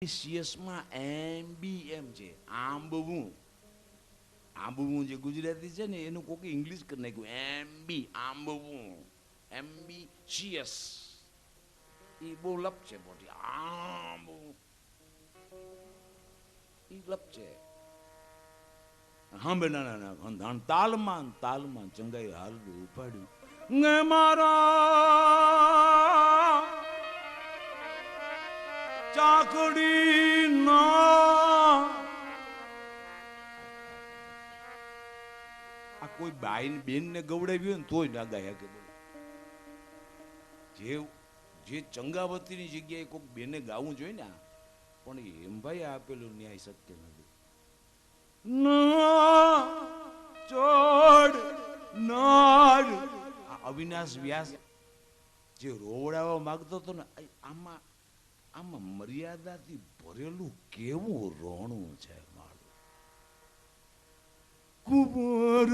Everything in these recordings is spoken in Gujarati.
સીએસમાં એમબીએમ છે આંબવું આંબવું જે ગુજરાતી છે ને એનું કોક ઇંગ્લિશ કરી નાખ્યું એમબી આંબવું એમબી સીએસ એ બહુ લપ છે મોટી આંબવું એ લપ છે હા બે ના તાલમાં તાલમાં ચંગાઈ હાલડું ઉપાડ્યું ને મારા ચાકડી ના આ કોઈ બાઈ બેન ને ગવડાવ્યું ને તોય ના ગાયા કે જે જે ચંગાવતીની જગ્યાએ કોઈ બેને ગાવું જોઈએ ને પણ એમ ભાઈ આપેલું ન્યાય શક્ય નથી ચોડ નાડ અવિનાશ વ્યાસ જે રોવડાવવા માંગતો હતો ને આમાં આમાં મર્યાદાથી ભરેલું કેવું રોણું છે મારું કુંવર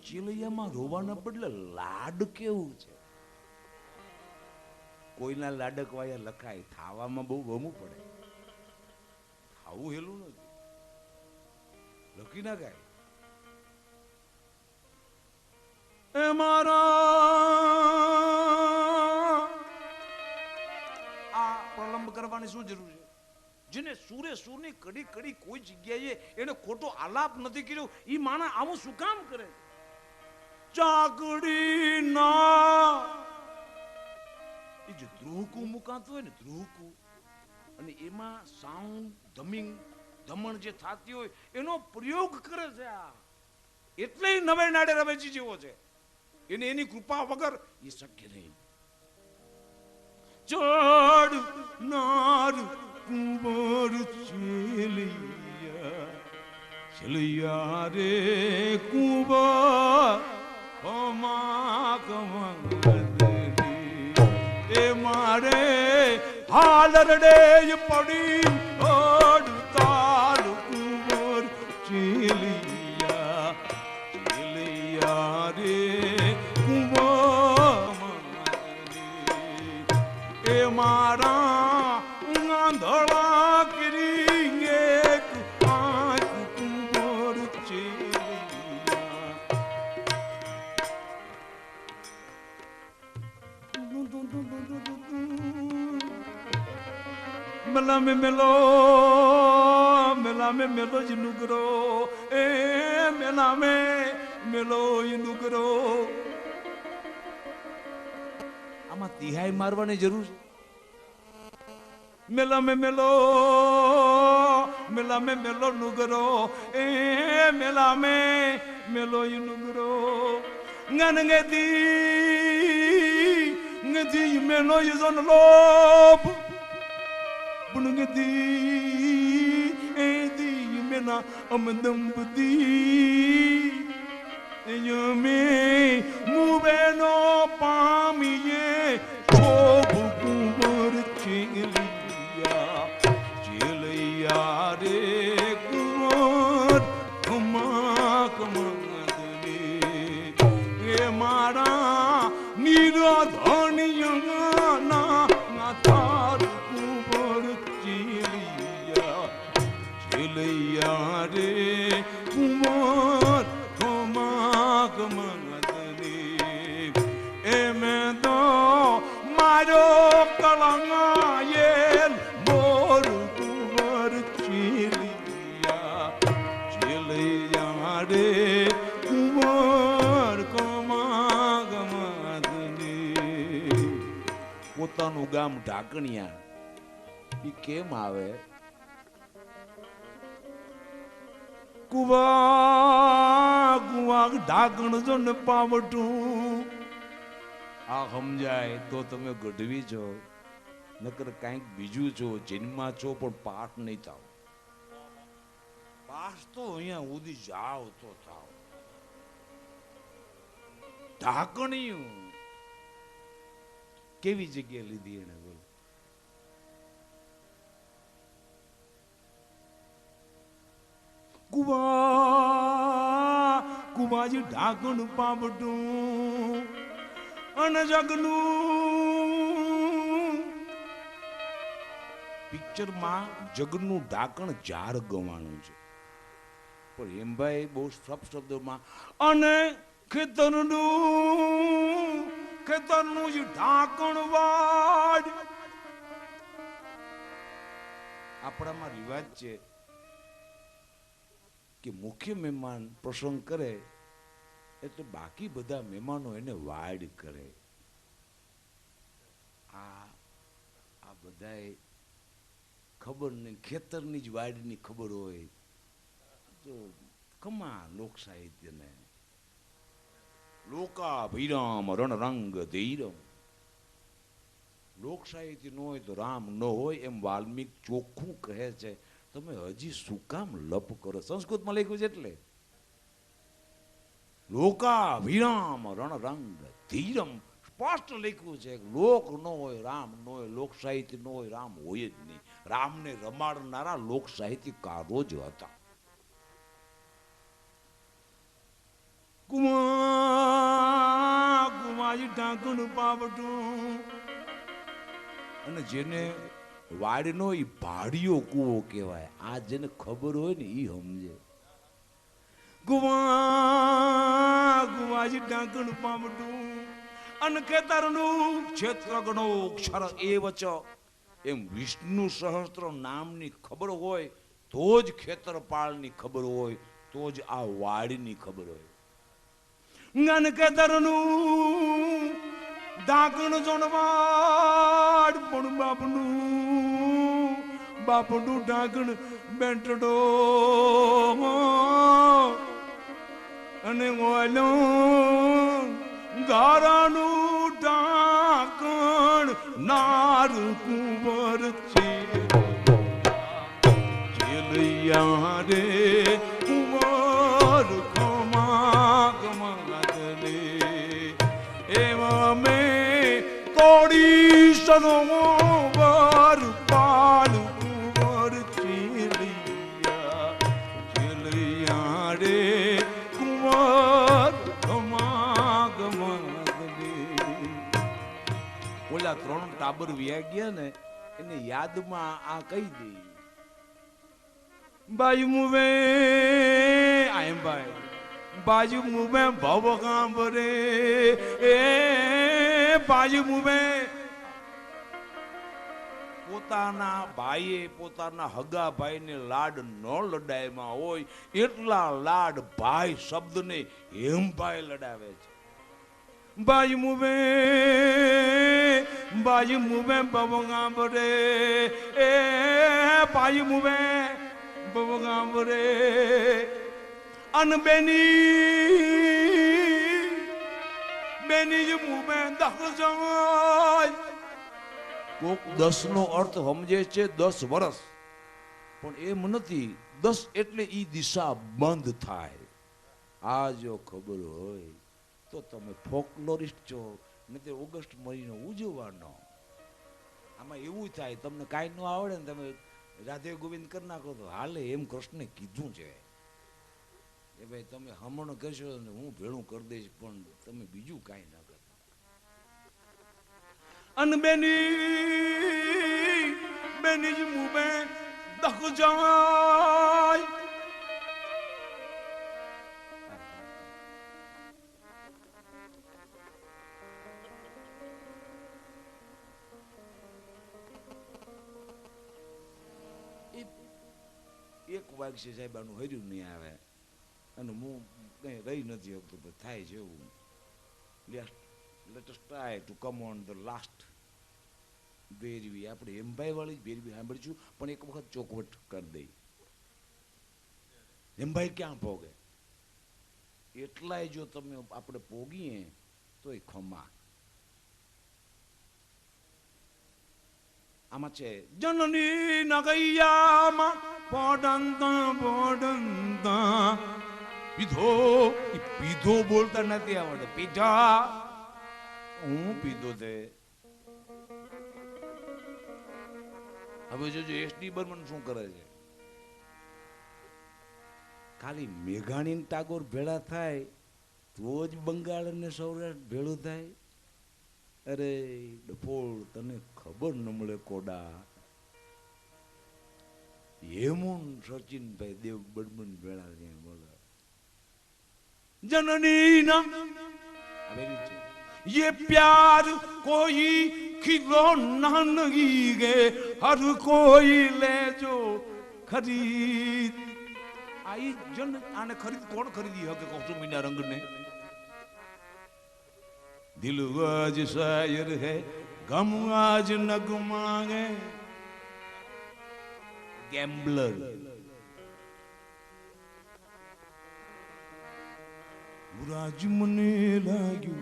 ચેલૈયામાં રોવાના બદલે લાડ કેવું છે કોઈના લાડક વાયા લખાય થાવામાં બહુ ગમવું પડે થાવું હેલું નથી લખી ના ગાય એ મારા પ્રલંબ કરવાની શું જરૂર છે જેને સુરે સુરની કડી કડી કોઈ જગ્યાએ એને ખોટો આલાપ નથી કર્યો એ માણસ આવું શું કામ કરે ચાકડી ના એ જે ધ્રુવકું મુકાતું હોય ને ધ્રુવકું અને એમાં સાઉન્ડ ધમિંગ ધમણ જે થતી હોય એનો પ્રયોગ કરે છે આ એટલે નવે નાડે રવેચી જેવો છે એને એની કૃપા વગર એ શક્ય નહીં ચડ નાર કુંવર ચેલિયા રે કુંવર એ મારે હાલ રડે પડી તાલ કુંવર ચેલિયા રે એ મારા આંધળા કરી એક આંખ કુંવર મેલા મે મેલો જનુગરો એ મેલા મે મેલો જનુગરો આમાં તિહાઈ મારવાની જરૂર છે મેલા મે મેલો નુગરો એ મેલા મે મેલો નુગરો ngedi melo yizon lob bunungedi edi mena amandam budi enyame mubeno pamiye chobu kumar chiliya re kumar kumakmadni e mara નિરાધણિયના નાથાર કુંવર ચેલિયા રે કુંવર કમાગમનદને એ મેં તો મારો કળંગાયેલ મોર કુંવર ચેલિયા રે કુંવર પોતાનું ગામ ઢાકણિયા ઈ કેમ આવે કુવા કુવા ઢાકણ જો ને પાવટું આ સમજાય તો તમે ગઢવી છો નકર કાંઈક બીજું છો જન્મા છો પણ પાઠ નહીં થાવ પાઠ તો અહીંયા સુધી જાવ તો થાવ ઢાકણિયું કેવી જગ્યાએ લીધી એને બોલ કુવા કુવાજી ઢાકણ પાવટું અને જગનું પિક્ચરમાં જગનું ઢાંકણ જાર ગવાનું છે, પણ એમ ભાઈ બહુ સપ શબ્દોમાં અને ખેતરનું જે ઢાંકણ વાડ. આપણામાં રિવાજ છે કે મુખ્ય મહેમાન પ્રસંગ કરે એટલે બાકી બધા મહેમાનો એને વાડ કરે. આ બધાએ ખબર નહીં, ખેતરની જ વાડની ખબર હોય તો કમા લોક સાહિત્યને લોકા ભીરામ રણરંગ ધીરમ. લોક સાહિત્ય ન હોય તો રામ ન હોય એમ વાલ્મીક ચોખ્ખું કહે છે. તમે હજી શું કામ લપ કરો? સંસ્કૃતમાં લખ્યું છે એટલે લોકા વિરામ રણરંગ ધીરમ સ્પષ્ટ લખ્યું છે. લોક ન હોય રામ ન હોય, લોક સાહિત્ય ન હોય રામ હોય જ નહીં. રામને રમાડનારા લોક સાહિત્યકારો જ હતા. કુમાજી ઢાંકણ પાવટું, અને જેને વાડનો ઈ ભાડિયો કૂવો કહેવાય. આ જેને ખબર હોય ને ઈ સમજે. ગુવાજી ઢાંકણ પાવટું અને ખેતરનું ક્ષેત્રગણો અક્ષર એવ ચ. એમ વિષ્ણુ સહસ્ત્ર નામની ખબર હોય તો જ ખેતરપાળની ખબર હોય, તો જ આ વાડીની ખબર હોય. જ્ઞાન ખેતરનું ઢાંકણ જોણવાડ પણ બાપનું ઢાંકણ બેંટડો અને ઓલો ગારાનું ઢાંકણ નાર કુંવર છે. ચેલૈયા રે કુંવર ખમા ગમગલે એવા મેં તોડી સરોવર પાલ કુંવર ચેલૈયા રે કુંવર ખમા ગમગલે. ઓલા 3 ટાબર વ્યા ગયા ને એને યાદમાં આ કહી દે. બાજુ મુવે આયમ ભાઈ બાજુ મુવે ભવ કાંબરે એ બાજુ મુવે. પોતાના ભાઈએ પોતાના હગા ભાઈને લાડ ન લડાયમાં હોય એટલા લાડ ભાઈ શબ્દને હેમ ભાઈ લડાવે છે. બાજુ મુવે ભવ કાંબરે એ બાજુ મુવે બવગામરે અન બેની જ મુમે દખ જાય. કોક 10 નો અર્થ સમજે છે 10 વર્ષ, પણ એમ નથી. 10 એટલે ઈ દિશા બંધ થાય. આ જો ખબર હોય તો તમે ફોકલોરિસ્ટ છો, નથી ઓગસ્ટ મહિનો ઉજવવાનો. આમાં એવું થાય તમને કાંઈ ન આવડે ને તમે રાધે ગોવિંદ કરી નાખો તો હાલે. એમ કૃષ્ણે કીધું છે કે ભાઈ તમે હમણ કરશો ને હું ભેળું કરી દઈશ, પણ તમે બીજું કાંઈ ના કરો. અન બેની જ મુબે દખ જાય. એક વાગશે સાહેબ આનું હર્યું નહીં આવે અને હું કઈ રહી નથી શકતું. થાય છે એવું. Let us try to come on the last Bhairavi. આપણે હેમભાઈ વાળી જ ભેરવી સાંભળીશું, પણ એક વખત ચોખવટ કરી દઈ. હેમભાઈ ક્યાં ભોગે એટલાય જો તમે આપણે પોગીએ તોય ખમા. આમાં છે જનની નગૈયામાં પોડંતા પીધો બોલતા નથી આવડે. પીધા હું પીધો તે. હવે જોજો એસડી બર્મન શું કરે છે. ખાલી મેઘાણી ટાગોર ભેળા થાય તો જ બંગાળ અને સૌરાષ્ટ્ર ભેળું થાય. અરે ડફોળ તને ખબર ન મળે કોડા. હેમુન સચિનભાઈ દેવ બડબન ભેળા છે બોલો जननी ना ये प्यार कोई खिलौना नहीं गे हर कोई ले जो खरीद आई जन आने खरीद कौन खरीदी है कि कौशल मीना रंग ने दिल आज शायर है गम आज नगमा है गैम्बलर રાજ મને લાગ્યું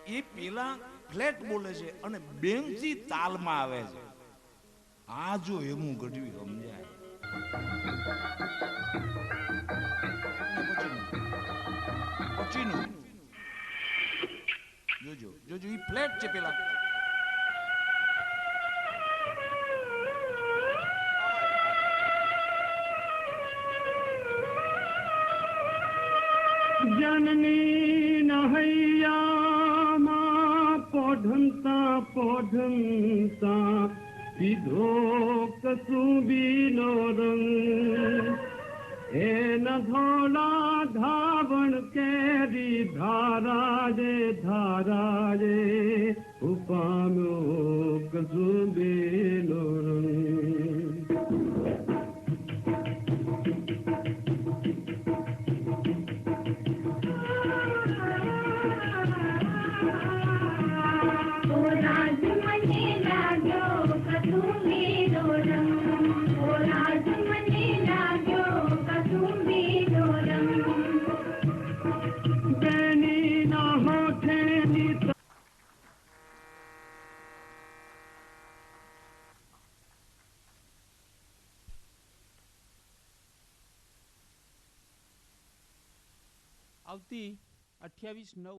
એ પેલા ફ્લેટ બોલે છે અને બેંકથી તાલમાં આવે છે આ જો એમું ગઢવી સમજાય પછીનું જોજો જોજો એ ફ્લેટ છે પેલા जननी नहैयाમાં પોઢમતા પોઢમતા પીધો કસુંબીનો રંગ એન ધોળા ધાવણ કેરી ધારાજે ઉપામ્યો કસુંબીનો રંગ આવતી 28/9